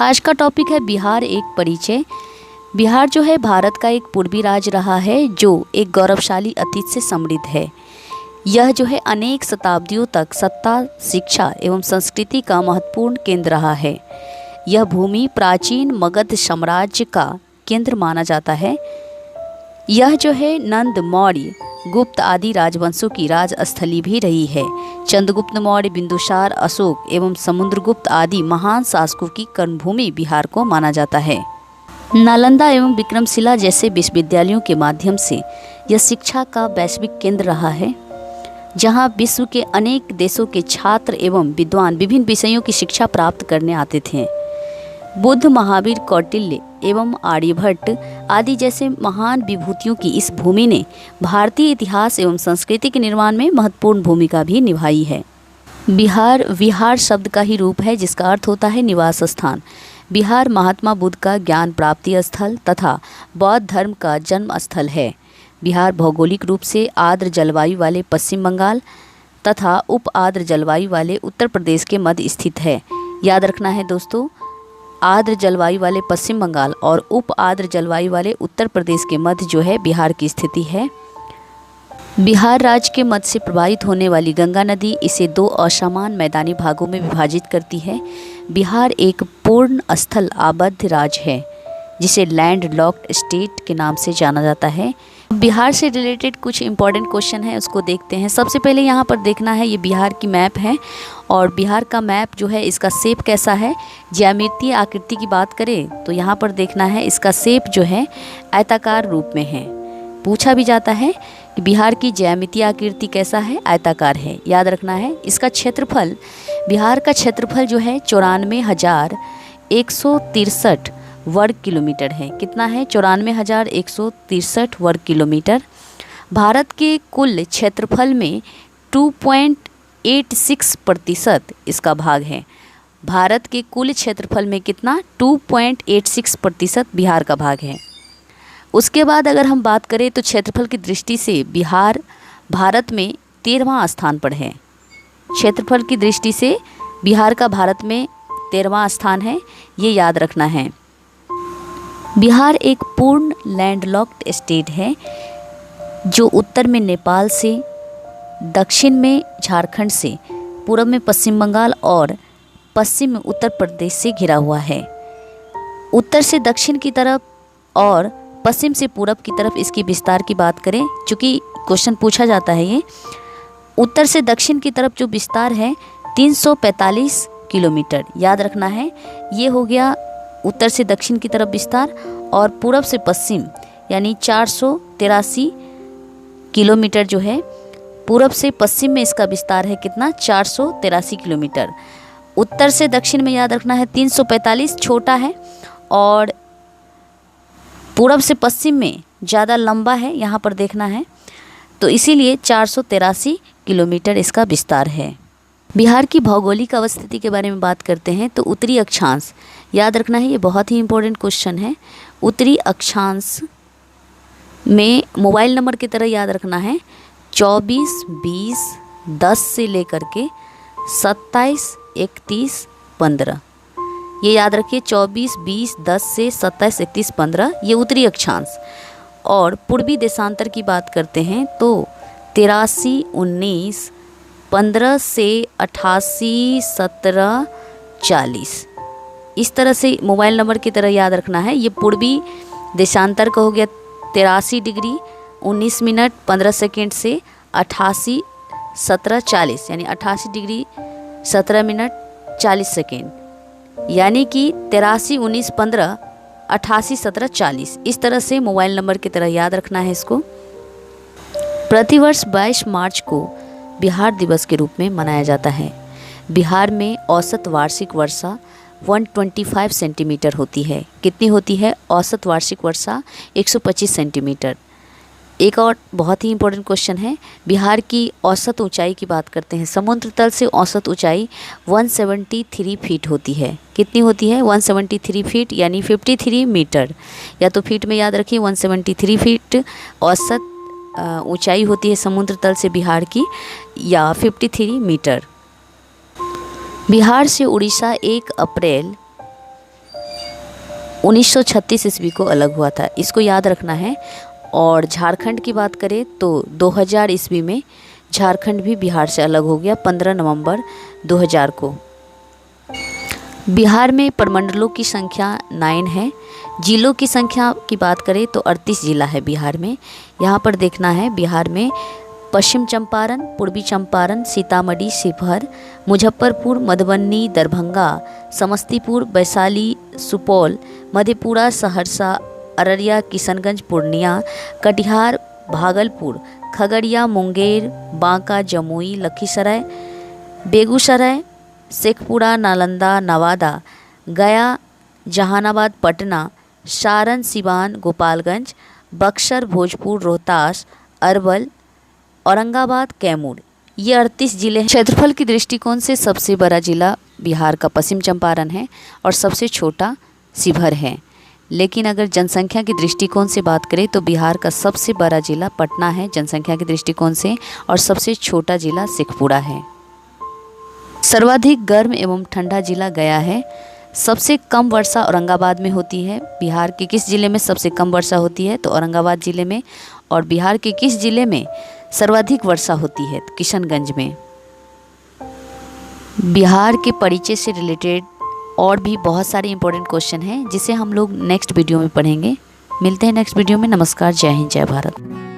आज का टॉपिक है बिहार एक परिचय। बिहार जो है भारत का एक पूर्वी राज्य रहा है जो एक गौरवशाली अतीत से समृद्ध है। यह जो है अनेक शताब्दियों तक सत्ता, शिक्षा एवं संस्कृति का महत्वपूर्ण केंद्र रहा है। यह भूमि प्राचीन मगध साम्राज्य का केंद्र माना जाता है। यह जो है नंद, मौर्य, गुप्त आदि राजवंशों की राजस्थली भी रही है। चंद्रगुप्त मौर्य, बिंदुसार, अशोक एवं समुद्रगुप्त आदि महान शासकों की कर्मभूमि बिहार को माना जाता है। नालंदा एवं विक्रमशिला जैसे विश्वविद्यालयों के माध्यम से यह शिक्षा का वैश्विक केंद्र रहा है, जहां विश्व के अनेक देशों के छात्र एवं विद्वान विभिन्न विषयों की शिक्षा प्राप्त करने आते थे। बुद्ध, महावीर, कौटिल्य एवं आर्यभट्ट आदि जैसे महान विभूतियों की इस भूमि ने भारतीय इतिहास एवं संस्कृति के निर्माण में महत्वपूर्ण भूमिका भी निभाई है। बिहार विहार शब्द का ही रूप है, जिसका अर्थ होता है निवास स्थान। बिहार महात्मा बुद्ध का ज्ञान प्राप्ति स्थल तथा बौद्ध धर्म का जन्म स्थल है। बिहार भौगोलिक रूप से आर्द्र जलवायु वाले पश्चिम बंगाल तथा उप आर्द्र जलवायु वाले उत्तर प्रदेश के मध्य स्थित है। याद रखना है दोस्तों, आर्द्र जलवायु वाले पश्चिम बंगाल और उप आर्द्र जलवायु वाले उत्तर प्रदेश के मध्य जो है बिहार की स्थिति है। बिहार राज्य के मध्य से प्रवाहित होने वाली गंगा नदी इसे दो असमान मैदानी भागों में विभाजित करती है। बिहार एक पूर्ण स्थल आबद्ध राज्य है, जिसे लैंड लॉक्ड स्टेट के नाम से जाना जाता है। बिहार से रिलेटेड कुछ इंपॉर्टेंट क्वेश्चन है, उसको देखते हैं। सबसे पहले यहाँ पर देखना है, ये बिहार की मैप है और बिहार का मैप जो है इसका शेप कैसा है। ज्यामितीय आकृति की बात करें तो यहाँ पर देखना है, इसका शेप जो है आयताकार रूप में है। पूछा भी जाता है कि बिहार की ज्यामितीय आकृति कैसा है, आयताकार है। याद रखना है। इसका क्षेत्रफल, बिहार का क्षेत्रफल जो है 94,163 वर्ग किलोमीटर है। कितना है? 94,163 वर्ग किलोमीटर। भारत के कुल क्षेत्रफल में 2.86% इसका भाग है। भारत के कुल क्षेत्रफल में कितना? 2.86% बिहार का भाग है। उसके बाद अगर हम बात करें तो क्षेत्रफल की दृष्टि से बिहार भारत में 13वां स्थान पर है। क्षेत्रफल की दृष्टि से बिहार का भारत में 13वां स्थान है, ये याद रखना है। बिहार एक पूर्ण लैंडलॉक्ड स्टेट है, जो उत्तर में नेपाल से, दक्षिण में झारखंड से, पूर्व में पश्चिम बंगाल और पश्चिम में उत्तर प्रदेश से घिरा हुआ है। उत्तर से दक्षिण की तरफ और पश्चिम से पूरब की तरफ इसकी विस्तार की बात करें, चूँकि क्वेश्चन पूछा जाता है, ये उत्तर से दक्षिण की तरफ जो विस्तार है 345 किलोमीटर। याद रखना है, ये हो गया उत्तर से दक्षिण की तरफ विस्तार, और पूरब से पश्चिम यानी 483 किलोमीटर जो है, पूरब से पश्चिम में इसका विस्तार है कितना? 483 किलोमीटर। उत्तर से दक्षिण में याद रखना है 345 छोटा है, और पूरब से पश्चिम में ज़्यादा लंबा है, यहाँ पर देखना है, तो इसीलिए 483 किलोमीटर इसका विस्तार है। बिहार की भौगोलिक अवस्थिति के बारे में बात करते हैं तो उत्तरी अक्षांश, याद रखना है, ये बहुत ही इंपॉर्टेंट क्वेश्चन है। उत्तरी अक्षांश में मोबाइल नंबर की तरह याद रखना है 24, 20, 10 से लेकर के 27, 31, 15। ये याद रखिए, 24, 20, 10 से 27, 31, 15, ये उत्तरी अक्षांश। और पूर्वी देशांतर की बात करते हैं तो 83, 19, 15 से 88, 17, 40, इस तरह से मोबाइल नंबर की तरह याद रखना है। ये पूर्वी देशांतर का हो गया 83 डिग्री 19 मिनट 15 सेकेंड से 88, 17, 40, यानी 88 डिग्री 17 मिनट 40 सेकेंड, यानी कि 83, 19, 15, 88, 17, 40, इस तरह से मोबाइल नंबर की तरह याद रखना है इसको। प्रतिवर्ष 22 मार्च को बिहार दिवस के रूप में मनाया जाता है। बिहार में औसत वार्षिक वर्षा 125 सेंटीमीटर होती है। कितनी होती है? औसत वार्षिक वर्षा 125 सेंटीमीटर। एक और बहुत ही इंपॉर्टेंट क्वेश्चन है, बिहार की औसत ऊंचाई की बात करते हैं। समुद्र तल से औसत ऊंचाई 173 फीट होती है। कितनी होती है? 173 फीट, यानी 53 मीटर, या तो फीट में याद रखिए। 173 फीट औसत ऊंचाई होती है समुद्र तल से बिहार की, या 53 मीटर। बिहार से उड़ीसा 1 अप्रैल 1936 ईस्वी को अलग हुआ था, इसको याद रखना है। और झारखंड की बात करें तो 2000 ईस्वी में झारखंड भी बिहार से अलग हो गया 15 नवंबर 2000 को। बिहार में प्रमंडलों की संख्या 9 है। जिलों की संख्या की बात करें तो 38 जिला है बिहार में। यहाँ पर देखना है, बिहार में पश्चिम चंपारण, पूर्वी चंपारण, सीतामढ़ी, शिवहर, मुजफ्फरपुर, मधुबनी, दरभंगा, समस्तीपुर, वैशाली, सुपौल, मधेपुरा, सहरसा, अररिया, किशनगंज, पूर्णिया, कटिहार, भागलपुर, खगड़िया, मुंगेर, बांका, जमुई, लखीसराय, बेगूसराय, शेखपुरा, नालंदा, नवादा, गया, जहानाबाद, पटना, सारण, सिवान, गोपालगंज, बक्सर, भोजपुर, रोहतास, अरवल, औरंगाबाद, कैमूर, ये 38 जिले हैं। क्षेत्रफल की दृष्टिकोण से सबसे बड़ा जिला बिहार का पश्चिम चंपारण है और सबसे छोटा शिवहर है। लेकिन अगर जनसंख्या की दृष्टिकोण से बात करें तो बिहार का सबसे बड़ा जिला पटना है जनसंख्या की दृष्टिकोण से, और सबसे छोटा जिला शेखपुरा है। सर्वाधिक गर्म एवं ठंडा जिला गया है। सबसे कम वर्षा औरंगाबाद में होती है। बिहार के किस जिले में सबसे कम वर्षा होती है? तो औरंगाबाद जिले में। और बिहार के किस जिले में सर्वाधिक वर्षा होती है? तो किशनगंज में। बिहार के परिचय से रिलेटेड और भी बहुत सारे इंपॉर्टेंट क्वेश्चन हैं जिसे हम लोग नेक्स्ट वीडियो में पढ़ेंगे। मिलते हैं नेक्स्ट वीडियो में। नमस्कार, जय हिंद, जय भारत।